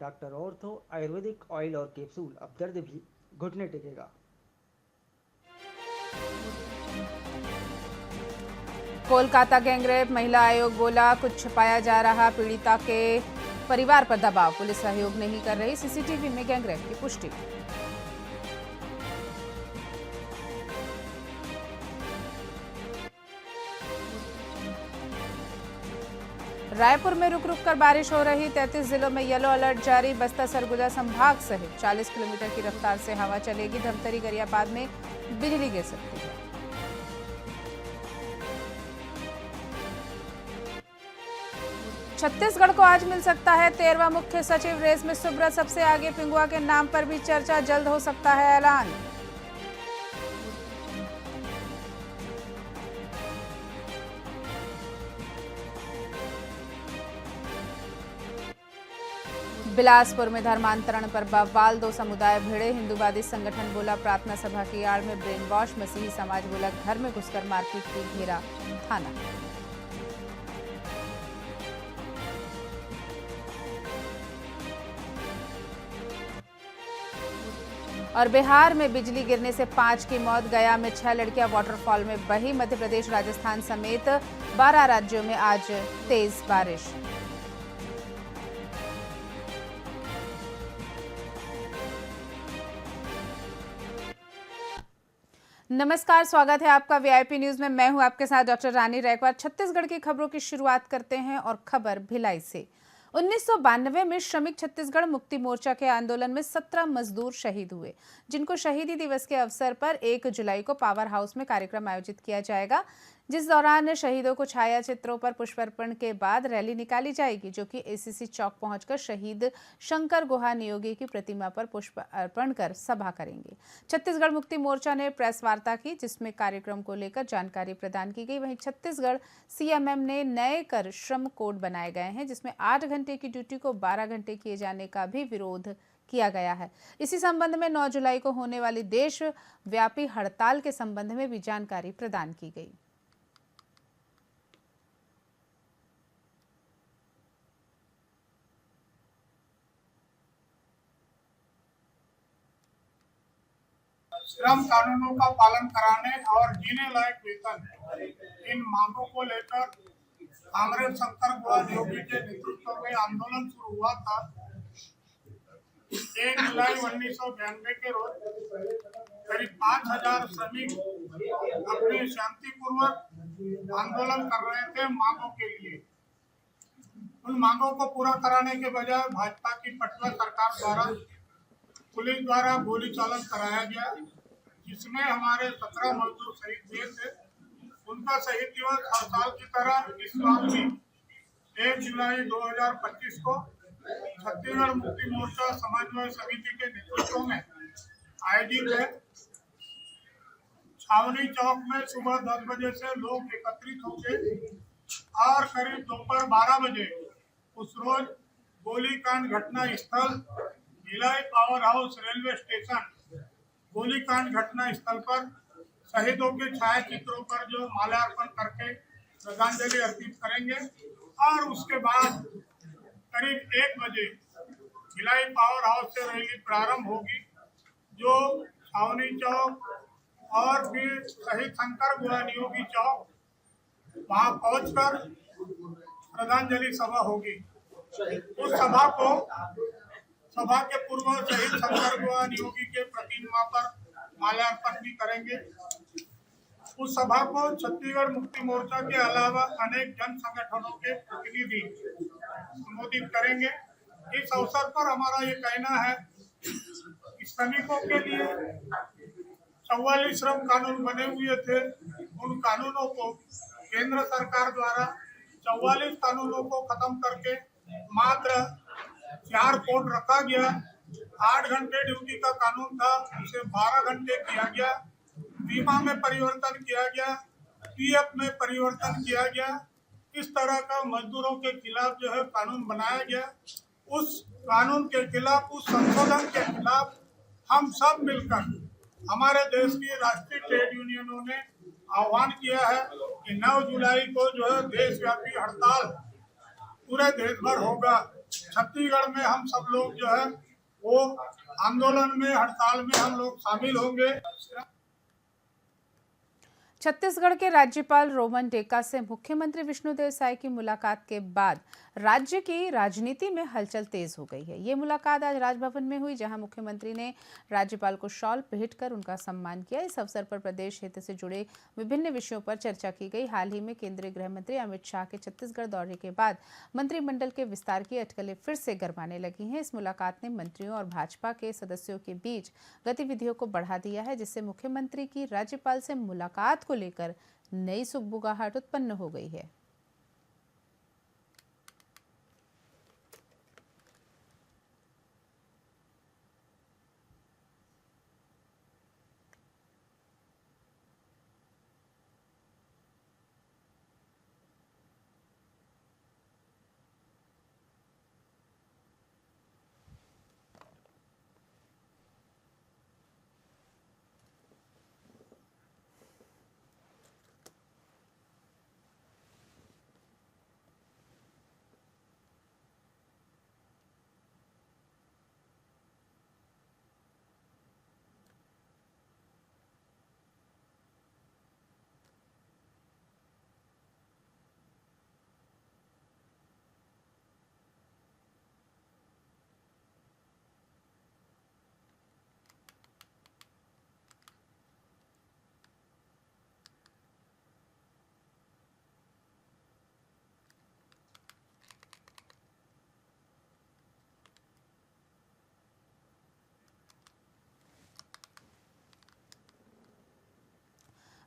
Doctor ortho Ayurvedic oil और capsule, अब दर्द भी घुटने टेकेगा। कोलकाता गैंगरेप, महिला आयोग बोला कुछ छिपाया जा रहा, पीड़िता के परिवार पर दबाव, पुलिस सहयोग नहीं कर रही, सीसीटीवी में गैंगरेप की पुष्टि। रायपुर में रुक रुक कर बारिश हो रही, 33 जिलों में येलो अलर्ट जारी, बस्तर सरगुजा संभाग सहित 40 किलोमीटर की रफ्तार से हवा चलेगी, धमतरी गरियाबाद में बिजली गिर सकती है। छत्तीसगढ़ को आज मिल सकता है 13वां मुख्य सचिव, रेस में सुब्रत सबसे आगे, पिंगुआ के नाम पर भी चर्चा, जल्द हो सकता है ऐलान। बिलासपुर में धर्मांतरण पर बवाल, 2 समुदाय भिड़े, हिंदूवादी संगठन बोला प्रार्थना सभा की आड़ में ब्रेन वॉश, मसीही समाज बोला घर में घुसकर मारपीट की, घेरा थाना। और बिहार में बिजली गिरने से 5 की मौत, गया में 6 लड़कियां वाटरफॉल में बही, मध्य प्रदेश राजस्थान समेत 12 राज्यों में आज तेज बारिश। नमस्कार, स्वागत है आपका वीआईपी न्यूज में। मैं हूं आपके साथ डॉक्टर रानी रैकवार। छत्तीसगढ़ की खबरों की शुरुआत करते हैं और खबर भिलाई से। 1992 में श्रमिक छत्तीसगढ़ मुक्ति मोर्चा के आंदोलन में 17 मजदूर शहीद हुए, जिनको शहीदी दिवस के अवसर पर 1 जुलाई को पावर हाउस में कार्यक्रम आयोजित किया जाएगा, जिस दौरान शहीदों को छाया चित्रों पर पुष्पार्पण के बाद रैली निकाली जाएगी, जो कि एसीसी चौक पहुंचकर शहीद शंकर गुहा नियोगी की प्रतिमा पर पुष्प अर्पण कर सभा करेंगे। छत्तीसगढ़ मुक्ति मोर्चा ने प्रेस वार्ता की, जिसमें कार्यक्रम को लेकर जानकारी प्रदान की गई। वहीं छत्तीसगढ़ सीएमएम ने नए कर श्रम कोड बनाए गए हैं, जिसमें 8 घंटे की ड्यूटी को 12 घंटे किए जाने का भी विरोध किया गया है। इसी संबंध में 9 जुलाई को होने वाली देशव्यापी हड़ताल के संबंध में भी जानकारी प्रदान की गई। श्रम कानूनों का पालन कराने और जीने लायक वेतन, इन मांगों को लेकर कांग्रेस शंकर गुहा नियोगी के नेतृत्व में आंदोलन शुरू हुआ था। 1 जुलाई 1992 के रोज करीब 5000 श्रमिक अपने शांतिपूर्वक आंदोलन कर रहे थे मांगों के लिए। उन मांगों को पूरा कराने के बजाय भाजपा की पटना सरकार द्वारा पुलिस द्वारा गोली चालन कराया गया, जिसमें हमारे 17 मजदूर शहीद हुए थे। उनका शहीद दिवस हर साल की तरह इस साल भी 1 जुलाई 2025 को छत्तीसगढ़ मुक्ति मोर्चा समन्वय समिति के नेतृत्व में आयोजित है। छावनी चौक में सुबह 10 बजे से लोग एकत्रित होंगे और करीब दोपहर 12 बजे उस रोज गोलीकांड घटना स्थल Bhilai power house railway station गोलीकांड घटना स्थल पर शहीदों के छायाचित्रों पर जो माल्यार्पण करके श्रद्धांजलि अर्पित करेंगे और उसके बाद करीब 1 बजे भिलाई पावर हाउस से रैली प्रारंभ होगी, जो छावनी चौक और फिर शहीद शंकर गुहा नियोगी चौक वहां पहुंचकर श्रद्धांजलि सभा होगी। उस सभा के पूर्व शहीद शंकर गुहा नियोगी के प्रतिमा पर माल्यार्पण भी करेंगे। उस सभा को छत्तीसगढ़ मुक्ति मोर्चा के अलावा अनेक जन संगठनों के प्रतिनिधि संबोधित करेंगे। इस अवसर पर हमारा ये कहना है कि श्रमिकों के लिए 44 श्रम कानून बने हुए थे, उन कानूनों को केंद्र सरकार द्वारा 44 कानूनों को खत्म करके मात्र 4 कोड रखा गया। 8 घंटे ड्यूटी का कानून था, उसे 12 घंटे किया गया। बीमा में परिवर्तन किया गया, पीएफ में परिवर्तन किया गया। इस तरह का मजदूरों के खिलाफ जो है कानून बनाया गया। उस कानून के खिलाफ, उस संशोधन के खिलाफ हम सब मिलकर हमारे देश की राष्ट्रीय ट्रेड यूनियनों ने आह्वान किया है कि 9 जुलाई को जो है देशव्यापी हड़ताल पूरे देश भर होगा। छत्तीसगढ़ में हम सब लोग जो है वो आंदोलन में, हड़ताल में हम लोग शामिल होंगे। छत्तीसगढ़ के राज्यपाल रोमन डेका से मुख्यमंत्री विष्णुदेव साय की मुलाकात के बाद राज्य की राजनीति में हलचल तेज हो गई है। ये मुलाकात आज राजभवन में हुई, जहां मुख्यमंत्री ने राज्यपाल को शॉल भेंट कर उनका सम्मान किया। इस अवसर पर प्रदेश हित से जुड़े विभिन्न विषयों पर चर्चा की गई। हाल ही में केंद्रीय गृह मंत्री अमित शाह के छत्तीसगढ़ दौरे के बाद मंत्रिमंडल के विस्तार की अटकलें फिर से गरमाने लगी हैं। इस मुलाकात ने मंत्रियों और भाजपा के सदस्यों के बीच गतिविधियों को बढ़ा दिया है, जिससे मुख्यमंत्री की राज्यपाल से मुलाकात को लेकर नई सुगबुगाहट उत्पन्न हो गई है।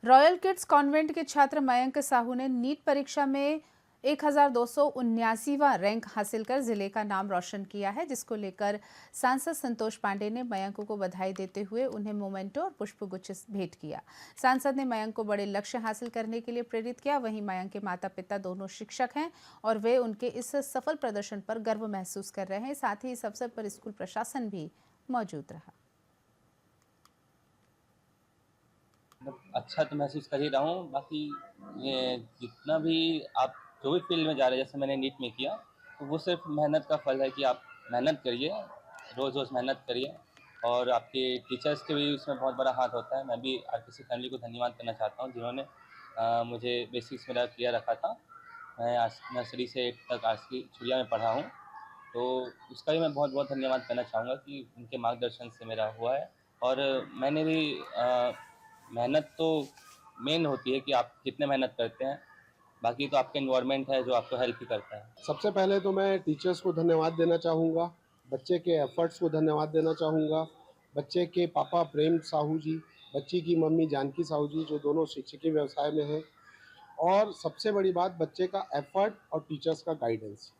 रॉयल किड्स कॉन्वेंट के छात्र मयंक साहू ने नीट परीक्षा में 1279वां रैंक हासिल कर जिले का नाम रोशन किया है, जिसको लेकर सांसद संतोष पांडे ने मयंक को बधाई देते हुए उन्हें मोमेंटो और पुष्पगुच्छ भेंट किया। सांसद ने मयंक को बड़े लक्ष्य हासिल करने के लिए प्रेरित किया। वहीं मयंक के माता पिता दोनों शिक्षक हैं और वे उनके इस सफल प्रदर्शन पर गर्व महसूस कर रहे हैं। साथ ही इस अवसर पर स्कूल प्रशासन भी मौजूद रहा। अच्छा तो महसूस कर ही रहा हूँ। बाकी ये जितना भी आप जो भी फील्ड में जा रहे हैं, जैसे मैंने नीट में किया, तो वो सिर्फ मेहनत का फल है कि आप मेहनत करिए, रोज़ रोज़ मेहनत करिए, और आपके टीचर्स के भी उसमें बहुत बड़ा हाथ होता है। मैं भी आरकेसी फैमिली को धन्यवाद करना चाहता हूँ, जिन्होंने मुझे बेसिक्स मेरा क्लियर रखा था। मैं आज नर्सरी से 8 तक आरकेसी छुरिया में पढ़ा हूँ, तो उसका भी मैं बहुत बहुत धन्यवाद करना चाहूँगा कि उनके मार्गदर्शन से मेरा हुआ है। और मैंने भी मेहनत तो मेन होती है कि आप कितने मेहनत करते हैं, बाकी तो आपका एनवायरनमेंट है जो आपको हेल्प ही करता है। सबसे पहले तो मैं टीचर्स को धन्यवाद देना चाहूँगा, बच्चे के एफर्ट्स को धन्यवाद देना चाहूँगा, बच्चे के पापा प्रेम साहू जी, बच्ची की मम्मी जानकी साहू जी, जो दोनों शिक्षकी व्यवसाय में हैं, और सबसे बड़ी बात बच्चे का एफर्ट और टीचर्स का गाइडेंस।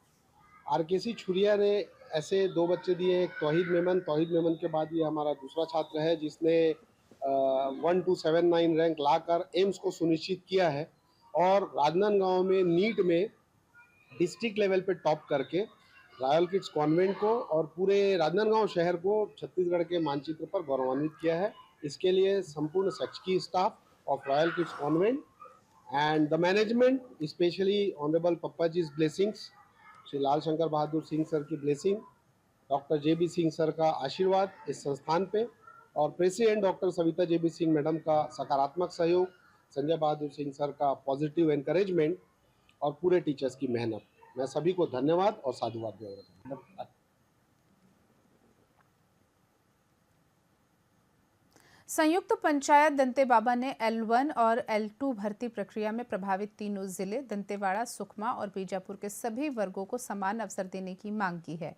आरकेसी छुरिया ने ऐसे 2 बच्चे दिए, एक तौहीद मेमन के बाद ये हमारा दूसरा छात्र है जिसने 1279 रैंक लाकर एम्स को सुनिश्चित किया है, और राजनांदगांव में नीट में डिस्ट्रिक्ट लेवल पे टॉप करके रॉयल किड्स कॉन्वेंट को और पूरे राजनांदगांव शहर को छत्तीसगढ़ के मानचित्र पर गौरवान्वित किया है। इसके लिए संपूर्ण शिक्षकीय staff of royal kids convent and the management, specially honourable पप्पा जी's ब्लेसिंग्स, श्री लाल शंकर बहादुर सिंह सर की blessing, doctor JB Singh sir का आशीर्वाद इस संस्थान पे, और president doctor Savita JB Singh madam का सकारात्मक सहयोग, संजय बहादुर सिंह सर का पॉजिटिव एनकरेजमेंट और पूरे टीचर्स की मेहनत, मैं सभी को धन्यवाद और साधुवाद देना चाहूँगा। संयुक्त पंचायत दंतेवाड़ा ने L1 और L2 भर्ती प्रक्रिया में प्रभावित तीनों जिले दंतेवाड़ा, सुकमा और बीजापुर के सभी वर्गों को समान अवसर देने की मांग की है।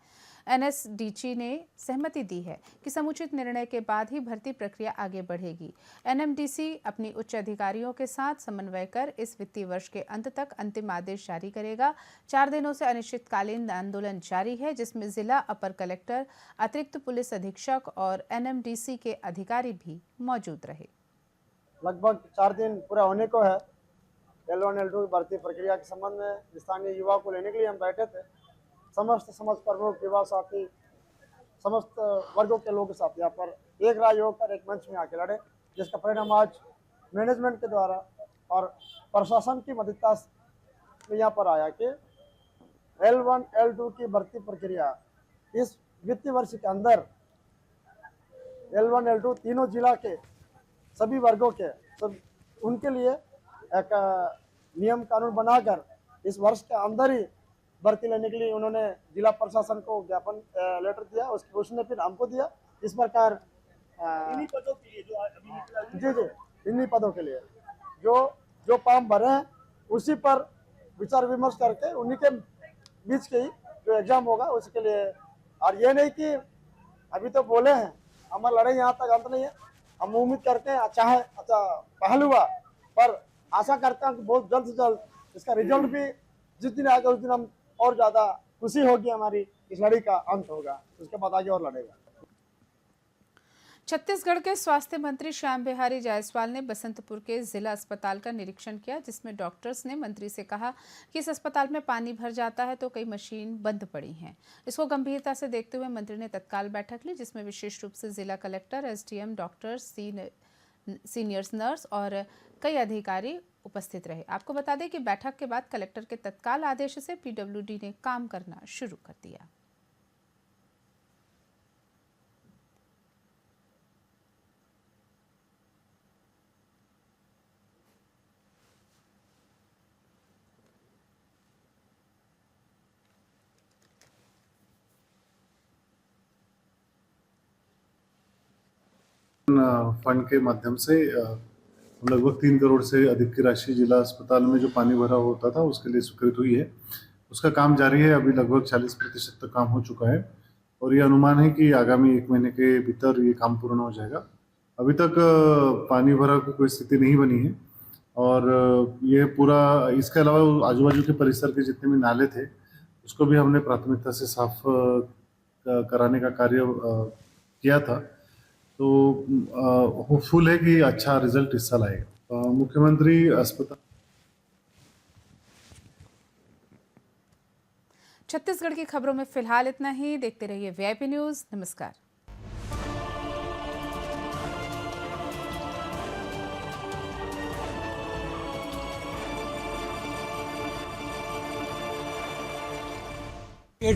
NSDC ने सहमति दी है कि समुचित निर्णय के बाद ही भर्ती प्रक्रिया आगे बढ़ेगी। NMDC अपनी उच्च अधिकारियों के साथ समन्वय कर इस वित्तीय वर्ष के अंत तक अंतिम आदेश जारी करेगा। 4 दिनों से अनिश्चितकालीन आंदोलन जारी है, जिसमें जिला अपर कलेक्टर, अतिरिक्त पुलिस अधीक्षक और NMDC के अधिकारी भी मौजूद रहे। लगभग 4 दिन पूरा होने को है। L1 L2 की भर्ती प्रक्रिया के संबंध में स्थानीय युवा को लेने के लिए हम बैठे थे। समस्त समाज प्रमुख, युवा साथी, समस्त वर्गों के लोग साथ यहाँ पर एक राय होकर एक मंच में आके लड़े, जिसका परिणाम आज मैनेजमेंट के द्वारा और प्रशासन की मदद में यहाँ पर आया कि L1 L2 की भर्ती प्रक्रिया इस वित्तीय वर्ष के अंदर L1 L2 तीनों जिला के सभी वर्गों के सब उनके लिए एक नियम कानून बनाकर इस वर्ष के अंदर ही भर्ती लेने के लिए उन्होंने जिला प्रशासन को ज्ञापन लेटर दिया, उसने फिर हमको दिया। इस प्रकार इन्हीं पदों के लिए जो अभी निकला, जी इन्हीं पदों के लिए जो फॉर्म भरे हैं उसी पर विचार विमर्श करके उन्हीं के बीच के ही जो एग्जाम होगा उसके लिए। और ये नहीं कि अभी तो बोले हैं, हमारी लड़ाई यहाँ तक अंत नहीं है। हम उम्मीद करते हैं अच्छा पहल हुआ, पर आशा करता हूँ कि बहुत जल्द से जल्द इसका रिजल्ट भी जिस दिन आएगा उस दिन हम और ज्यादा खुशी होगी, हमारी इस लड़ाई का अंत होगा, उसके बाद आगे और लड़ेगा। छत्तीसगढ़ के स्वास्थ्य मंत्री श्याम बिहारी जायसवाल ने बसंतपुर के जिला अस्पताल का निरीक्षण किया, जिसमें डॉक्टर्स ने मंत्री से कहा कि इस अस्पताल में पानी भर जाता है तो कई मशीन बंद पड़ी हैं। इसको गंभीरता से देखते हुए मंत्री ने तत्काल बैठक ली, जिसमें विशेष रूप से जिला collector, SDM, doctors, seniors nurse और कई अधिकारी उपस्थित रहे। आपको बता दें कि बैठक के बाद कलेक्टर के तत्काल आदेश से पीडब्ल्यूडी ने काम करना शुरू कर दिया। फंड के माध्यम से लगभग 3 करोड़ से अधिक की राशि जिला अस्पताल में जो पानी भरा होता था उसके लिए स्वीकृत हुई है। उसका काम जारी है, अभी लगभग 40% तक काम हो चुका है और ये अनुमान है कि आगामी 1 महीने के भीतर ये काम पूर्ण हो जाएगा। अभी तक पानी भरा की कोई स्थिति नहीं बनी है और ये पूरा, इसके अलावा आजू बाजू के परिसर के जितने भी नाले थे उसको भी हमने प्राथमिकता से साफ कराने का कार्य किया था। तो होपफुल है कि अच्छा रिजल्ट इस साल आएगा। मुख्यमंत्री अस्पताल। छत्तीसगढ़ की खबरों में फिलहाल इतना ही। देखते रहिए वीआईपी न्यूज़। नमस्कार।